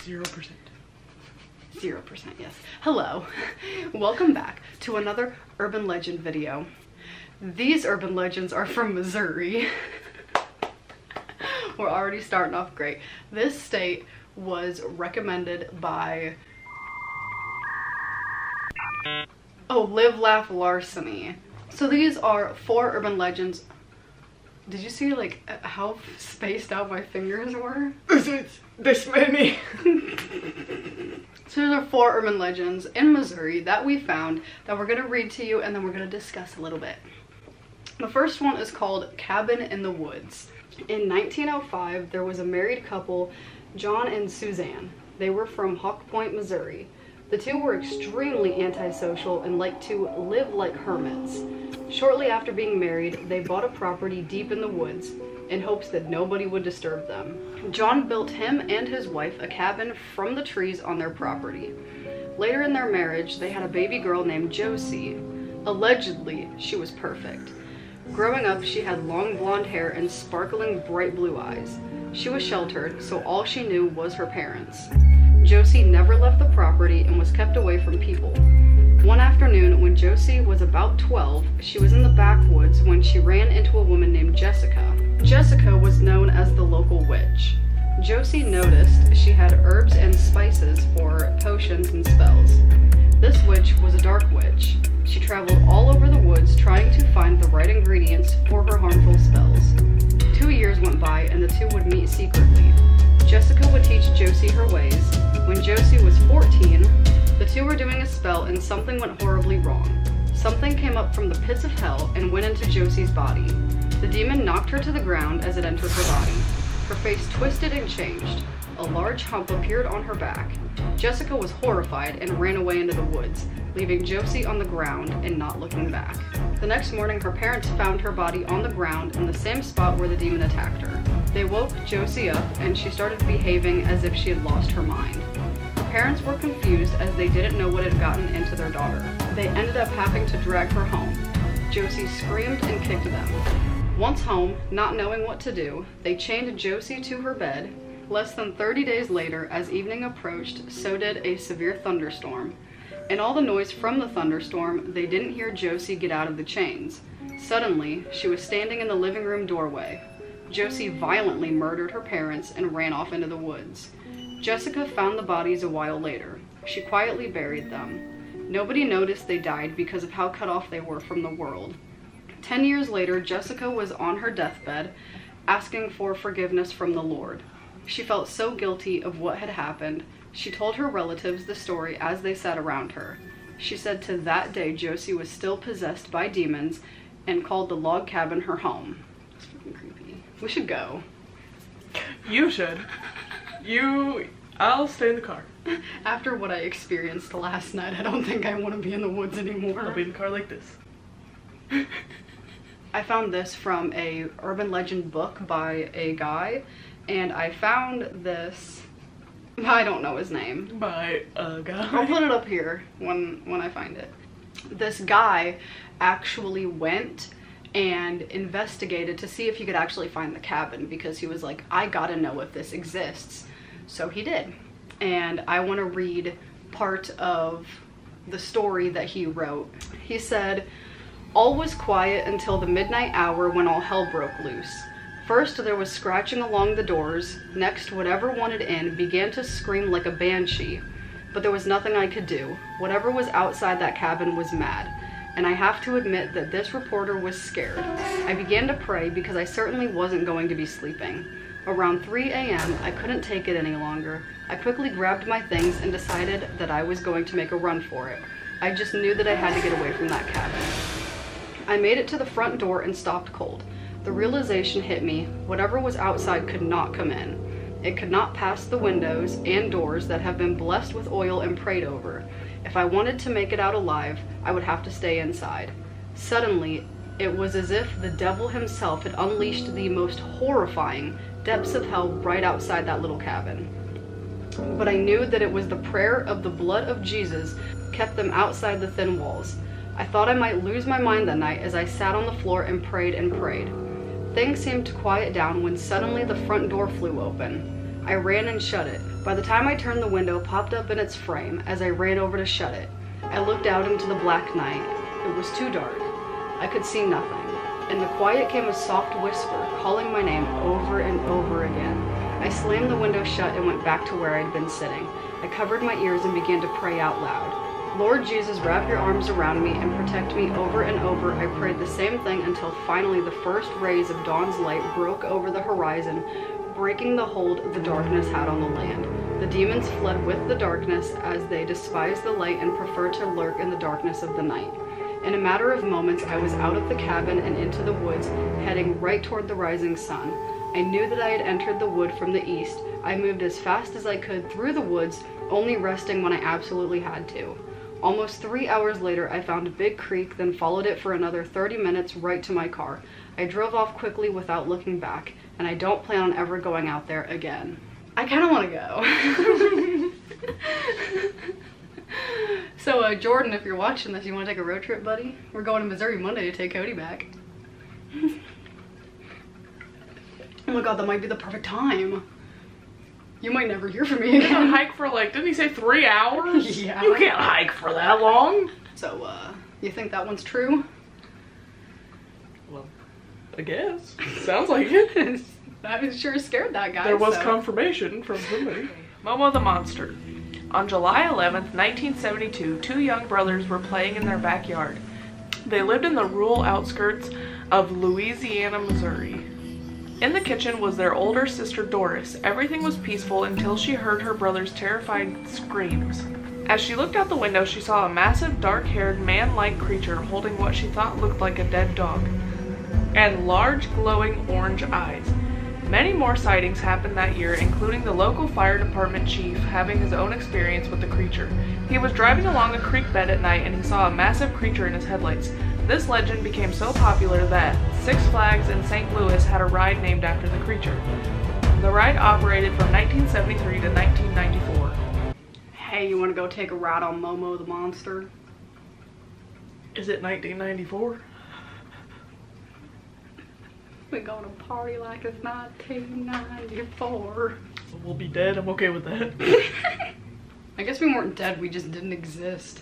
0%. 0%, yes. Hello. Welcome back to another urban legend video. These urban legends are from Missouri. We're already starting off great. This state was recommended by Live Laugh Larceny. So these are 4 urban legends. Did you see like how spaced out my fingers were? This many. So there are 4 urban legends in Missouri that we found that we're going to read to you and then we're going to discuss a little bit. The first one is called Cabin in the Woods. In 1905, there was a married couple, John and Suzanne. They were from Hawk Point, Missouri. The two were extremely antisocial and liked to live like hermits. Shortly after being married, they bought a property deep in the woods in hopes that nobody would disturb them. John built him and his wife a cabin from the trees on their property. Later in their marriage, they had a baby girl named Josie. Allegedly, she was perfect. Growing up, she had long blonde hair and sparkling bright blue eyes. She was sheltered, so all she knew was her parents. Josie never left the property and was kept away from people. One afternoon, when Josie was about 12, she was in the backwoods when she ran into a woman named Jessica. Jessica was known as the local witch. Josie noticed she had herbs and spices for potions and spells. This witch was a dark witch. She traveled all over the woods trying to find the right ingredients for her harmful spells. 2 years went by and the two would meet secretly. Jessica would teach Josie her ways. When Josie was 14, the two were doing a spell and something went horribly wrong. Something came up from the pits of hell and went into Josie's body. The demon knocked her to the ground as it entered her body. Her face twisted and changed. A large hump appeared on her back. Jessica was horrified and ran away into the woods, leaving Josie on the ground and not looking back. The next morning, her parents found her body on the ground in the same spot where the demon attacked her. They woke Josie up and she started behaving as if she had lost her mind. Her parents were confused as they didn't know what had gotten into their daughter. They ended up having to drag her home. Josie screamed and kicked them. Once home, not knowing what to do, they chained Josie to her bed. Less than 30 days later, as evening approached, so did a severe thunderstorm. In all the noise from the thunderstorm, they didn't hear Josie get out of the chains. Suddenly, she was standing in the living room doorway. Josie violently murdered her parents and ran off into the woods. Jessica found the bodies a while later. She quietly buried them. Nobody noticed they died because of how cut off they were from the world. 10 years later, Jessica was on her deathbed, asking for forgiveness from the Lord. She felt so guilty of what had happened. She told her relatives the story as they sat around her. She said to that day Josie was still possessed by demons and called the log cabin her home. It's freaking creepy. We should go. You should. I'll stay in the car. After what I experienced last night, I don't think I want to be in the woods anymore. I'll be in the car like this. I found this from a urban legend book by a guy, and I found this, I don't know his name. By a guy. I'll put it up here when I find it. This guy actually went and investigated to see if he could actually find the cabin, because he was like, I gotta know if this exists. So he did. And I want to read part of the story that he wrote. He said, "All was quiet until the midnight hour when all hell broke loose. First there was scratching along the doors. Next, whatever wanted in began to scream like a banshee. But there was nothing I could do. Whatever was outside that cabin was mad. And I have to admit that this reporter was scared. I began to pray because I certainly wasn't going to be sleeping. Around 3 a.m., I couldn't take it any longer. I quickly grabbed my things and decided that I was going to make a run for it. I just knew that I had to get away from that cabin. I made it to the front door and stopped cold. The realization hit me, whatever was outside could not come in. It could not pass the windows and doors that have been blessed with oil and prayed over. If I wanted to make it out alive, I would have to stay inside. Suddenly, it was as if the devil himself had unleashed the most horrifying depths of hell right outside that little cabin. But I knew that it was the prayer of the blood of Jesus kept them outside the thin walls. I thought I might lose my mind that night as I sat on the floor and prayed and prayed. Things seemed to quiet down when suddenly the front door flew open. I ran and shut it. By the time I turned, the window popped up in its frame as I ran over to shut it. I looked out into the black night. It was too dark. I could see nothing. In the quiet came a soft whisper, calling my name over and over again. I slammed the window shut and went back to where I'd been sitting. I covered my ears and began to pray out loud. Lord Jesus, wrap your arms around me and protect me. Over and over, I prayed the same thing until finally the first rays of dawn's light broke over the horizon, breaking the hold the darkness had on the land. The demons fled with the darkness as they despised the light and preferred to lurk in the darkness of the night. In a matter of moments, I was out of the cabin and into the woods, heading right toward the rising sun. I knew that I had entered the wood from the east. I moved as fast as I could through the woods, only resting when I absolutely had to. Almost 3 hours later, I found a big creek, then followed it for another 30 minutes right to my car. I drove off quickly without looking back, and I don't plan on ever going out there again. I kind of want to go. So, Jordan, if you're watching this, you want to take a road trip, buddy? We're going to Missouri Monday to take Cody back. Oh my god, that might be the perfect time. You might never hear from me again. You can hike for like, didn't he say 3 hours? Yeah. You can't hike for that long. So, you think that one's true? Well, I guess. Sounds like it. I sure scared that guy. There was confirmation from somebody. Momo the Monster. On July 11th, 1972, two young brothers were playing in their backyard. They lived in the rural outskirts of Louisiana, Missouri. In the kitchen was their older sister Doris. Everything was peaceful until she heard her brother's terrified screams. As she looked out the window, she saw a massive, dark-haired, man-like creature holding what she thought looked like a dead dog, and large, glowing orange eyes. Many more sightings happened that year, including the local fire department chief having his own experience with the creature. He was driving along a creek bed at night and he saw a massive creature in his headlights. This legend became so popular that Six Flags in St. Louis had a ride named after the creature. The ride operated from 1973 to 1994. Hey, you want to go take a ride on Momo the Monster? Is it 1994? We're gonna party like it's 1994. We'll be dead. I'm okay with that. I guess we weren't dead, we just didn't exist.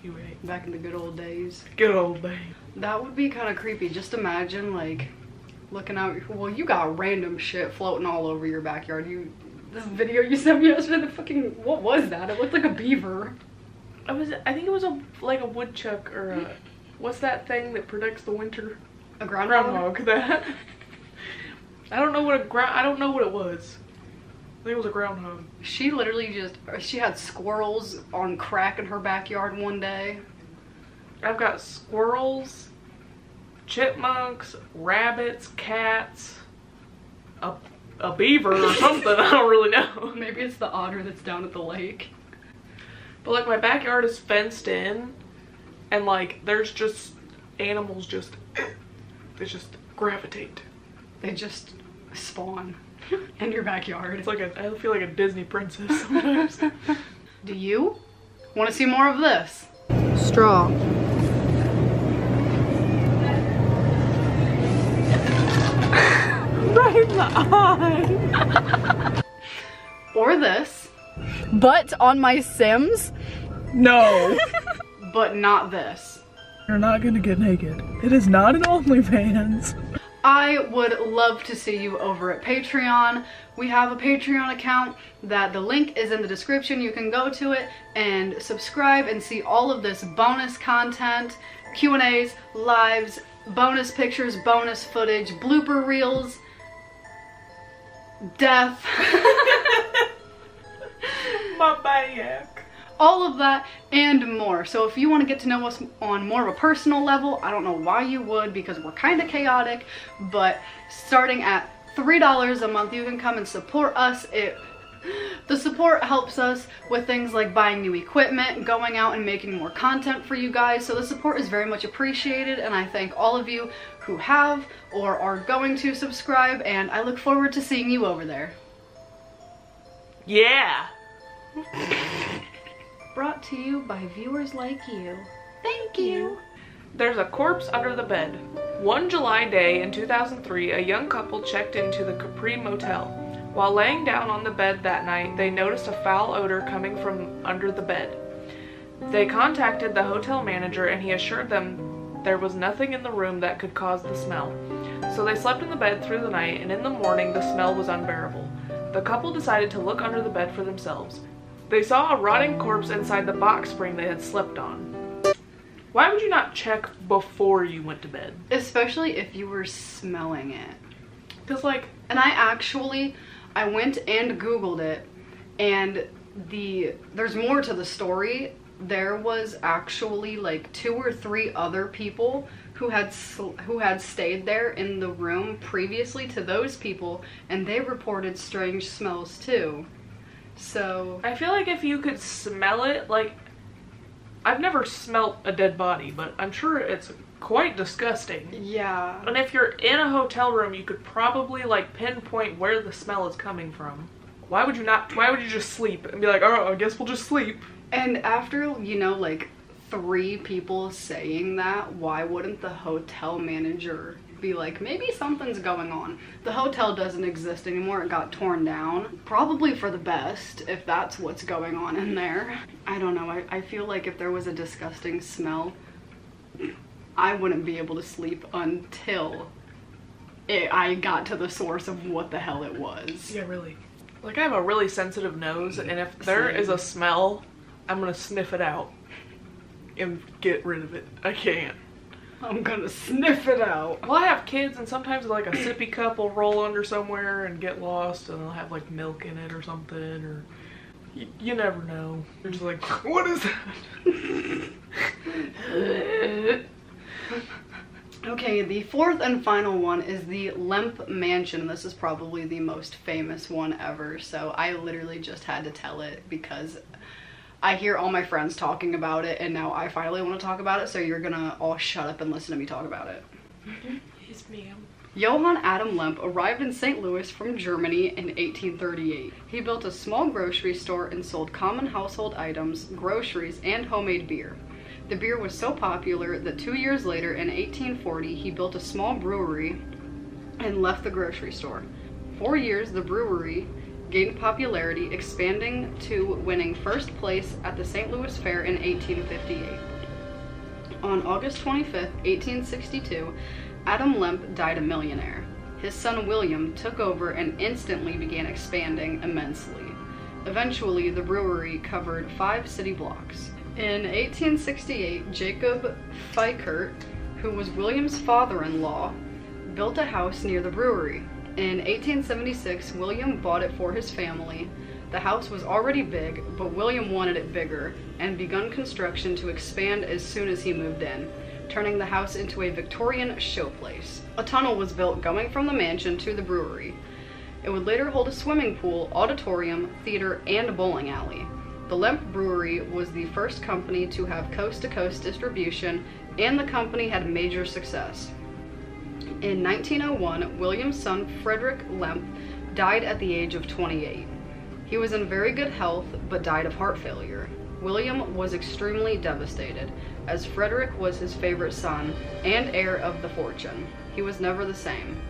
You right. Back in the good old days. Good old day. That would be kind of creepy. Just imagine, like, looking out. Well, you got random shit floating all over your backyard. This video you sent me yesterday, the fucking, what was that? It looked like a beaver. I think it was like a woodchuck or a, what's that thing that predicts the winter? A groundhog. That. I don't know what it was. I think it was a groundhog. She literally she had squirrels on crack in her backyard one day. I've got squirrels, chipmunks, rabbits, cats, a beaver or something. I don't really know. Maybe it's the otter that's down at the lake. But like my backyard is fenced in, and like there's just animals they just gravitate. They just spawn in your backyard. It's like I feel like a Disney princess sometimes. Do you want to see more of this? Straw. Right in the eye. Or this. But on my Sims. No. But not this. You're not gonna get naked. It is not an OnlyFans. I would love to see you over at Patreon. We have a Patreon account that the link is in the description. You can go to it and subscribe and see all of this bonus content, Q&As, lives, bonus pictures, bonus footage, blooper reels, death. My back. All of that and more. So if you want to get to know us on more of a personal level, I don't know why you would, because we're kind of chaotic, but starting at $3 a month, you can come and support us. The support helps us with things like buying new equipment, going out and making more content for you guys. So the support is very much appreciated, and I thank all of you who have or are going to subscribe, and I look forward to seeing you over there. Yeah. Brought to you by viewers like you. Thank you. There's a corpse under the bed. One July day in 2003, a young couple checked into the Capri Motel. While laying down on the bed that night, they noticed a foul odor coming from under the bed. They contacted the hotel manager and he assured them there was nothing in the room that could cause the smell. So they slept in the bed through the night, and in the morning the smell was unbearable. The couple decided to look under the bed for themselves. They saw a rotting corpse inside the box spring they had slept on. Why would you not check before you went to bed? Especially if you were smelling it. Because like... And I went and Googled it, and there's more to the story. There was actually like 2 or 3 other people who had stayed there in the room previously to those people, and they reported strange smells too. So I feel like if you could smell it, like, I've never smelt a dead body, but I'm sure it's quite disgusting. Yeah. And if you're in a hotel room, you could probably like pinpoint where the smell is coming from. Why would you just sleep and be like, oh, I guess we'll just sleep? And after, you know, like 3 people saying that, why wouldn't the hotel manager be like, maybe something's going on? The hotel doesn't exist anymore. It got torn down. Probably for the best, if that's what's going on in there. I don't know. I feel like if there was a disgusting smell, I wouldn't be able to sleep until I got to the source of what the hell it was. Yeah, really. Like, I have a really sensitive nose, and if there is a smell, I'm gonna sniff it out and get rid of it. I can't. I'm gonna sniff it out. Well, I have kids, and sometimes like a sippy cup will roll under somewhere and get lost, and they'll have like milk in it or something, or you never know. You're just like, what is that? Okay, the 4th and final one is the Lemp Mansion. This is probably the most famous one ever, so I literally just had to tell it because I hear all my friends talking about it, and now I finally want to talk about it, so you're gonna all shut up and listen to me talk about it. Yes, ma'am. Johann Adam Lemp arrived in St. Louis from Germany in 1838. He built a small grocery store and sold common household items, groceries, and homemade beer. The beer was so popular that 2 years later, in 1840, he built a small brewery and left the grocery store. 4 years, the brewery gained popularity, expanding to winning first place at the St. Louis Fair in 1858. On August 25, 1862, Adam Lemp died a millionaire. His son William took over and instantly began expanding immensely. Eventually, the brewery covered 5 city blocks. In 1868, Jacob Fikert, who was William's father-in-law, built a house near the brewery. In 1876, William bought it for his family. The house was already big, but William wanted it bigger and begun construction to expand as soon as he moved in, turning the house into a Victorian showplace. A tunnel was built going from the mansion to the brewery. It would later hold a swimming pool, auditorium, theater, and a bowling alley. The Lemp Brewery was the first company to have coast-to-coast distribution, and the company had major success. In 1901, William's son Frederick Lemp died at the age of 28. He was in very good health, but died of heart failure. William was extremely devastated, as Frederick was his favorite son and heir of the fortune. He was never the same.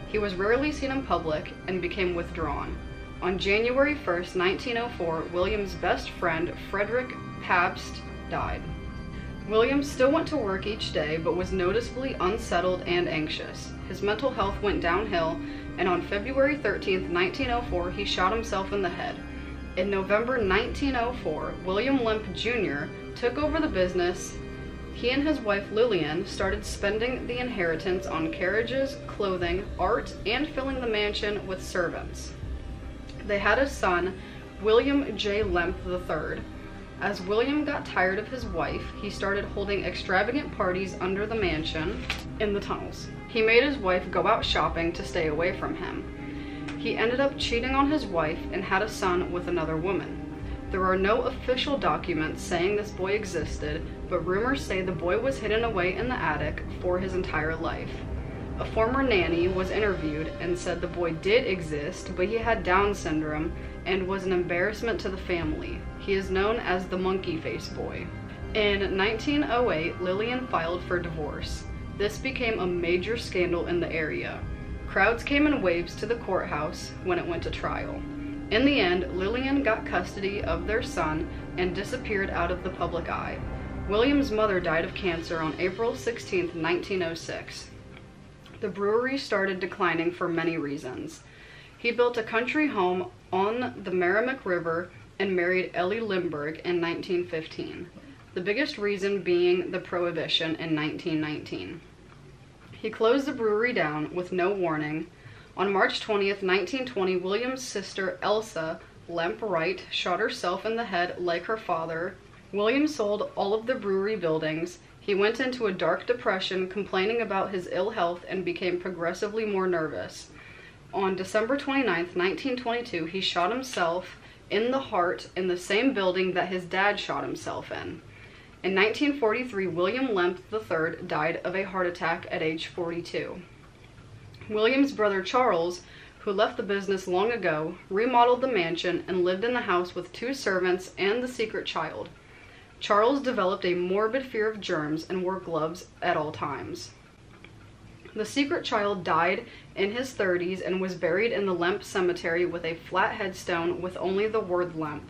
He was rarely seen in public and became withdrawn. On January 1st, 1904, William's best friend, Frederick Pabst, died. William still went to work each day, but was noticeably unsettled and anxious. His mental health went downhill, and on February 13th, 1904, he shot himself in the head. In November 1904, William Lemp Jr. took over the business. He and his wife Lillian started spending the inheritance on carriages, clothing, art, and filling the mansion with servants. They had a son, William J. Lemp III. As William got tired of his wife, he started holding extravagant parties under the mansion in the tunnels. He made his wife go out shopping to stay away from him. He ended up cheating on his wife and had a son with another woman. There are no official documents saying this boy existed, but rumors say the boy was hidden away in the attic for his entire life. A former nanny was interviewed and said the boy did exist, but he had Down syndrome and was an embarrassment to the family. He is known as the Monkey Face Boy. In 1908, Lillian filed for divorce. This became a major scandal in the area. Crowds came in waves to the courthouse when it went to trial. In the end, Lillian got custody of their son and disappeared out of the public eye. William's mother died of cancer on April 16, 1906. The brewery started declining for many reasons. He built a country home on the Merrimack River and married Ellie Lindbergh in 1915, the biggest reason being the Prohibition in 1919. He closed the brewery down with no warning. On March 20th, 1920, William's sister Elsa Lemp Wright shot herself in the head like her father. William sold all of the brewery buildings. He went into a dark depression, complaining about his ill health, and became progressively more nervous. On December 29th, 1922, he shot himself in the heart in the same building that his dad shot himself in. In 1943, William Lemp III died of a heart attack at age 42. William's brother Charles, who left the business long ago, remodeled the mansion and lived in the house with 2 servants and the secret child. Charles developed a morbid fear of germs and wore gloves at all times. The secret child died in his 30s and was buried in the Lemp Cemetery with a flat headstone with only the word Lemp.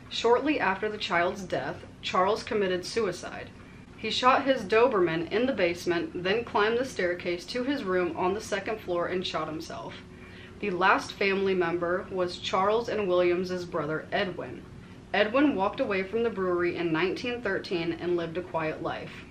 Shortly after the child's death, Charles committed suicide. He shot his Doberman in the basement, then climbed the staircase to his room on the 2nd floor and shot himself. The last family member was Charles and William's brother, Edwin. Edwin walked away from the brewery in 1913 and lived a quiet life.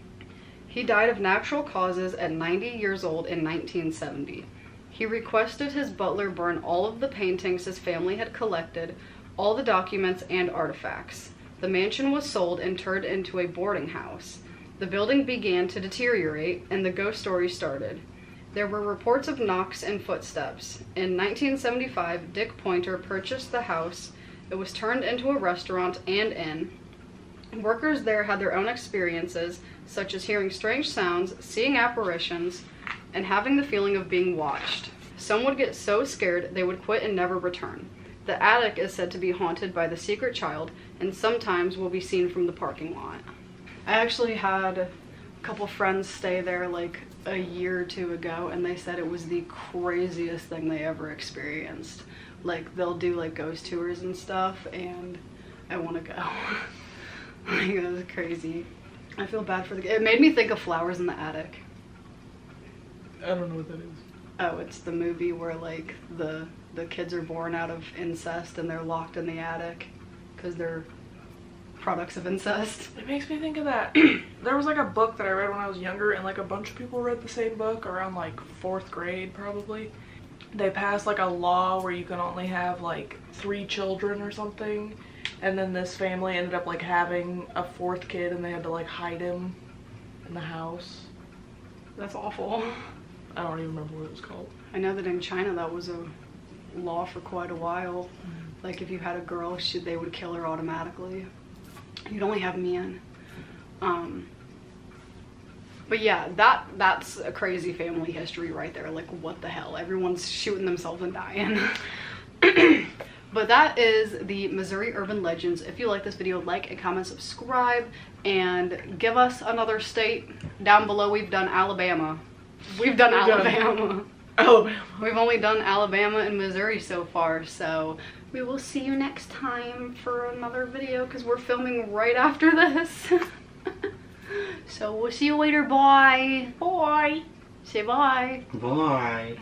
He died of natural causes at 90 years old in 1970. He requested his butler burn all of the paintings his family had collected, all the documents and artifacts. The mansion was sold and turned into a boarding house. The building began to deteriorate and the ghost story started. There were reports of knocks and footsteps. In 1975, Dick Pointer purchased the house. It was turned into a restaurant and inn. Workers there had their own experiences, such as hearing strange sounds, seeing apparitions, and having the feeling of being watched. Some would get so scared they would quit and never return. The attic is said to be haunted by the secret child, and sometimes will be seen from the parking lot. I actually had a couple friends stay there like a year or 2 ago, and they said it was the craziest thing they ever experienced. Like, they'll do like ghost tours and stuff, and I want to go. Like, it was crazy. I feel bad for it made me think of Flowers in the Attic. I don't know what that is. Oh, it's the movie where like the kids are born out of incest and they're locked in the attic because they're products of incest. It makes me think of that. There was like a book that I read when I was younger, and like a bunch of people read the same book around like 4th grade probably. They passed like a law where you can only have like 3 children or something, and then this family ended up like having a 4th kid and they had to like hide him in the house. That's awful. I don't even remember what it was called. I know that in China that was a law for quite a while. Mm-hmm. Like if you had a girl, they would kill her automatically. You'd only have men. But yeah, that's a crazy family history right there. Like, what the hell? Everyone's shooting themselves and dying. But that is the Missouri Urban Legends. If you like this video, like and comment, subscribe, and give us another state. Down below, we've done Alabama. We've done Alabama. We've only done Alabama and Missouri so far, so we will see you next time for another video because we're filming right after this. So we'll see you later. Bye. Bye. Say bye. Bye.